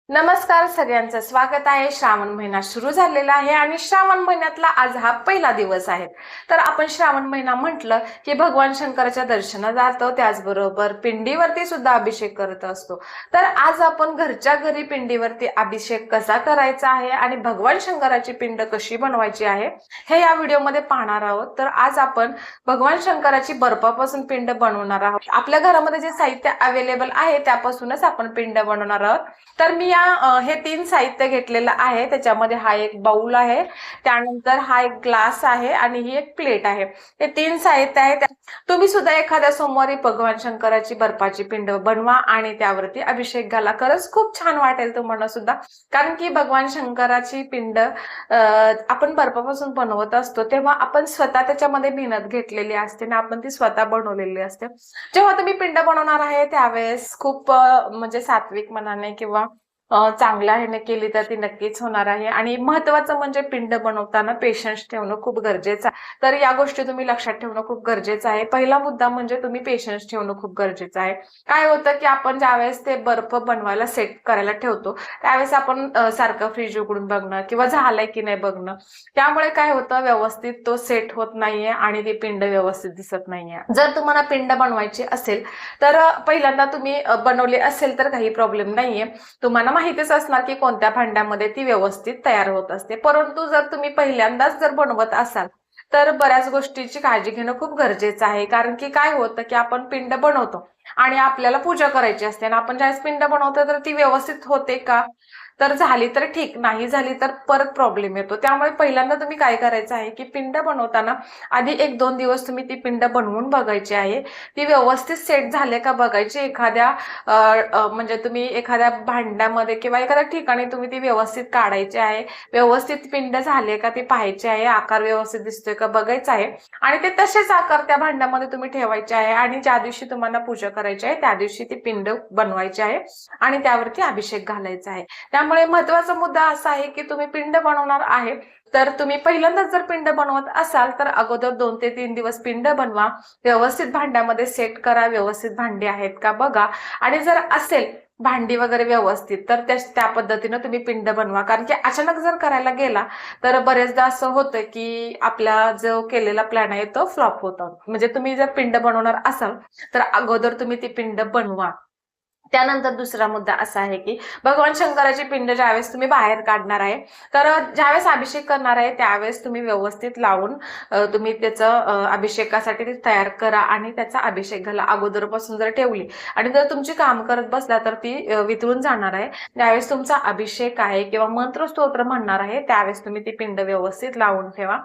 नमस्कार, सगळ्यांचं स्वागत आहे. श्रावण महिना सुरू झालेला आहे आणि श्रावण महिन्यातला आज हा पहिला दिवस आहे. तर आपण श्रावण महिना म्हटलं की भगवान शंकराच्या दर्शनाला जातो, त्याचबरोबर पिंडीवरती सुद्धा अभिषेक करत असतो. तर आज आपण घरच्या घरी पिंडीवरती अभिषेक कसा करायचा आहे आणि भगवान शंकराची पिंड कशी बनवायची आहे हे या व्हिडिओमध्ये पाहणार आहोत. तर आज आपण भगवान शंकराची बर्फापासून पिंड बनवणार आहोत. आपल्या घरामध्ये जे साहित्य अवेलेबल आहे त्यापासूनच आपण पिंड बनवणार आहोत. तर मी हे 3 साहित्य घेतलेलं आहे. त्याच्यामध्ये हा एक बाउल आहे, त्यानंतर हा एक ग्लास आहे आणि ही एक प्लेट आहे. हे 3 साहित्य आहे. तुम्ही सुद्धा एखाद्या सोमवारी भगवान शंकराची बर्फाची पिंड बनवा आणि त्यावरती अभिषेक घाला. खरंच खूप छान वाटेल तुम्हाला सुद्धा, कारण की भगवान शंकराची पिंड आपण बर्फापासून बनवत असतो तेव्हा आपण स्वतः त्याच्यामध्ये मेहनत घेतलेली असते ना, आपण ती स्वतः बनवलेली असते. जेव्हा तुम्ही पिंड बनवणार आहे त्यावेळेस खूप म्हणजे सात्विक मनाने किंवा चांगल्या ह्याने केली तर ती नक्कीच होणार आहे. आणि महत्वाचं म्हणजे पिंड बनवताना पेशन्स ठेवणं खूप गरजेचं आहे. तर या गोष्टी तुम्ही लक्षात ठेवणं खूप गरजेचं आहे. पहिला मुद्दा म्हणजे तुम्ही पेशन्स ठेवणं खूप गरजेचं आहे. काय होतं की आपण ज्यावेळेस ते बर्फ बनवायला सेट करायला ठेवतो त्यावेळेस आपण सारखं फ्रीज उघडून बघणं किंवा झालंय की नाही बघणं, त्यामुळे काय होतं व्यवस्थित तो सेट होत नाहीये आणि ती पिंड व्यवस्थित दिसत नाहीये. जर तुम्हाला पिंड बनवायची असेल तर पहिल्यांदा तुम्ही बनवली असेल तर काही प्रॉब्लेम नाहीये. तुम्हाला माहितीच असणार की कोणत्या भांड्यामध्ये ती व्यवस्थित तयार होत असते. परंतु जर तुम्ही पहिल्यांदाच जर बनवत असाल तर बऱ्याच गोष्टीची काळजी घेणं खूप गरजेचं आहे. कारण की काय होतं की आपण पिंड बनवतो आणि आपल्याला पूजा करायची असते आणि आपण ज्यावेळेस पिंड बनवतो तर ती व्यवस्थित होते का, तर झाली तर ठीक, नाही झाली तर परत प्रॉब्लेम येतो. त्यामुळे पहिल्यांदा तुम्ही काय करायचं आहे की पिंड बनवताना आधी 1-2 दिवस तुम्ही ती पिंड बनवून बघायची आहे. ती व्यवस्थित सेट झाले का बघायची. एखाद्या म्हणजे तुम्ही एखाद्या भांड्यामध्ये किंवा एखाद्या ठिकाणी तुम्ही ती व्यवस्थित काढायची आहे. व्यवस्थित पिंड झाले का ती पाहायची आहे. आकार व्यवस्थित दिसतोय का बघायचा आहे आणि ते तसेच आकार त्या भांड्यामध्ये तुम्ही ठेवायचे आहे आणि ज्या दिवशी तुम्हाला पूजा करायची आहे त्या दिवशी ती पिंड बनवायची आहे आणि त्यावरती अभिषेक घालायचा आहे. त्यामुळे महत्वाचा मुद्दा असा आहे की तुम्ही पिंड बनवणार आहे तर तुम्ही पहिल्यांदाच जर पिंड बनवत असाल तर अगोदर 2 ते 3 दिवस पिंड बनवा. व्यवस्थित भांड्यामध्ये सेट करा, व्यवस्थित भांडी आहेत का बघा आणि जर असेल भांडी वगैरे व्यवस्थित तर त्या पद्धतीनं तुम्ही पिंड बनवा. कारण की अचानक जर करायला गेला तर बरेचदा असं होतं की आपला जो केलेला प्लॅन आहे तो फ्लॉप होतो. म्हणजे तुम्ही जर पिंड बनवणार असाल तर अगोदर तुम्ही ती पिंड बनवा. त्यानंतर दुसरा मुद्दा असा आहे की भगवान शंकराची पिंड ज्यावेळेस तुम्ही बाहेर काढणार आहे तर ज्यावेळेस अभिषेक करणार आहे त्यावेळेस तुम्ही व्यवस्थित लावून तुम्ही त्याचं अभिषेकासाठी ते तयार करा आणि त्याचा अभिषेक घाला. अगोदरपासून जर ठेवली आणि जर तुमची काम करत बसला तर ती वितळून जाणार आहे. ज्यावेळेस तुमचा अभिषेक आहे किंवा मंत्र स्तोत्र म्हणणार आहे त्यावेळेस तुम्ही ती पिंड व्यवस्थित लावून ठेवा.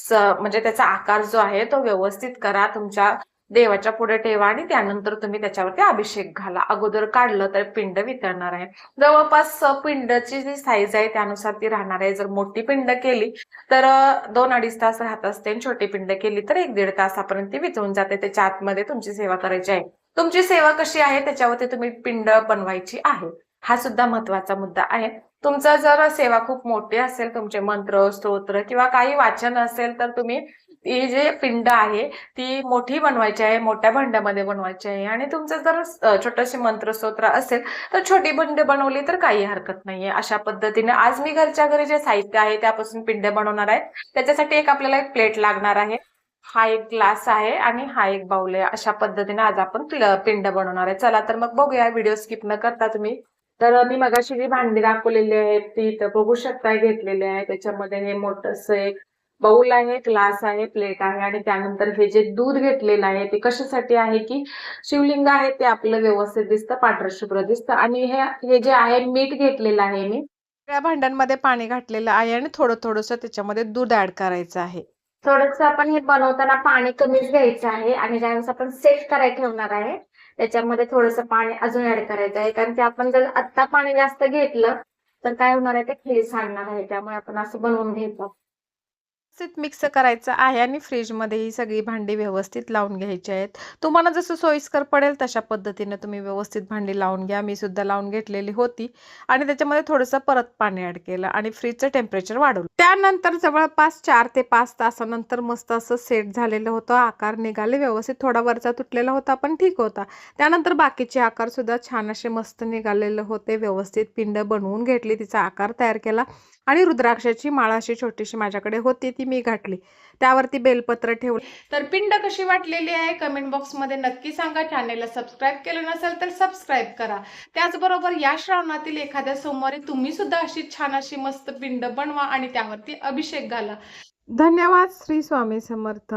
म्हणजे त्याचा आकार जो आहे तो व्यवस्थित करा, तुमच्या देवाच्या पुढे ठेवा आणि त्यानंतर तुम्ही त्याच्यावरती अभिषेक घाला. अगोदर काढलं तर पिंड वितळणार आहे. जवळपास पिंडची जी साईज आहे त्यानुसार ती राहणार आहे. जर मोठी पिंड केली तर 2-2.5 तास राहत असते आणि छोटी पिंड केली तर 1-1.5 तासापर्यंत ती वितळून जाते. त्याच्या आतमध्ये तुमची सेवा करायची आहे. तुमची सेवा कशी आहे त्याच्यावरती तुम्ही पिंड बनवायची आहे. हा सुद्धा महत्वाचा मुद्दा आहे. तुमचा जर सेवा खूप मोठी असेल, तुमचे मंत्र स्तोत्र किंवा काही वाचन असेल तर तुम्ही ती जे पिंड आहे ती मोठी बनवायची आहे, मोठ्या भांड्यामध्ये बनवायची आहे. आणि तुमचं जर छोटेसे मंत्रस्तोत्र असेल तर छोटी पिंड बनवली तर काही हरकत नाहीये. अशा पद्धतीने आज मी घरच्या घरी जे साहित्य आहे त्यापासून पिंड बनवणार आहे. त्याच्यासाठी आपल्याला एक प्लेट लागणार आहे, हा एक ग्लास आहे आणि हा एक बाउल आहे. अशा पद्धतीने आज आपण पिंड बनवणार आहे. चला तर मग बघूया, व्हिडिओ स्किप न करता तुम्ही. तर मी मगाशी जी भांडी दाखवलेली आहेत ती इथं बघू शकता घेतलेली आहे. त्याच्यामध्ये हे मोठंसं एक बाउल आहे, ग्लास आहे, प्लेट आहे आणि त्यानंतर हे जे दूध घेतलेलं आहे ते कशासाठी आहे की शिवलिंग आहे ते आपलं व्यवस्थित दिसतं, पांढरं शुभ्र दिसतं. आणि हे जे आहे मीठ घेतलेलं आहे मी. या भांड्यांमध्ये पाणी घातलेलं आहे आणि थोडंसं त्याच्यामध्ये दूध ऍड करायचं आहे. थोडंसं आपण हे बनवताना पाणी कमीच घ्यायचं आहे आणि ज्यावेळेस आपण सेट करायला ठेवणार आहे त्याच्यामध्ये थोडंसं पाणी अजून ऍड करायचं आहे. कारण की आपण जर आत्ता पाणी जास्त घेतलं तर काय होणार आहे, ते खीर सांडणार आहे. त्यामुळे आपण असं बनवून घ्यायचं. व्यवस्थित मिक्स करायचं आहे आणि फ्रीजमध्ये ही सगळी भांडी व्यवस्थित लावून घ्यायची आहेत. तुम्हाला जसं सोयीस्कर पडेल तशा पद्धतीने तुम्ही व्यवस्थित भांडी लावून घ्या. मी सुद्धा लावून घेतलेली होती आणि त्याच्यामध्ये थोडंसं परत पाणी ॲड केलं आणि फ्रीजचं टेम्परेचर वाढवलं. त्यानंतर जवळपास 4 ते 5 तासानंतर मस्त असं सेट झालेलं होतं. आकार निघाले व्यवस्थित. थोडा वरचा तुटलेला होता पण ठीक होता. त्यानंतर बाकीचे आकार सुद्धा छान असे मस्त निघालेले होते. व्यवस्थित पिंड बनवून घेतली, तिचा आकार तयार केला आणि रुद्राक्षाची माळ अशी छोटीशी माझ्याकडे होती ती मी घातली. त्यावरती बेलपत्र ठेवले. तर पिंड कशी वाटलेली आहे कमेंट बॉक्समध्ये नक्की सांगा. चॅनेलला सबस्क्राईब केलं नसेल तर सबस्क्राईब करा. त्याचबरोबर या श्रावणातील एखाद्या सोमवारी तुम्ही सुद्धा अशी छान अशी मस्त पिंड बनवा आणि त्यावरती अभिषेक घाला. धन्यवाद. श्री स्वामी समर्थ.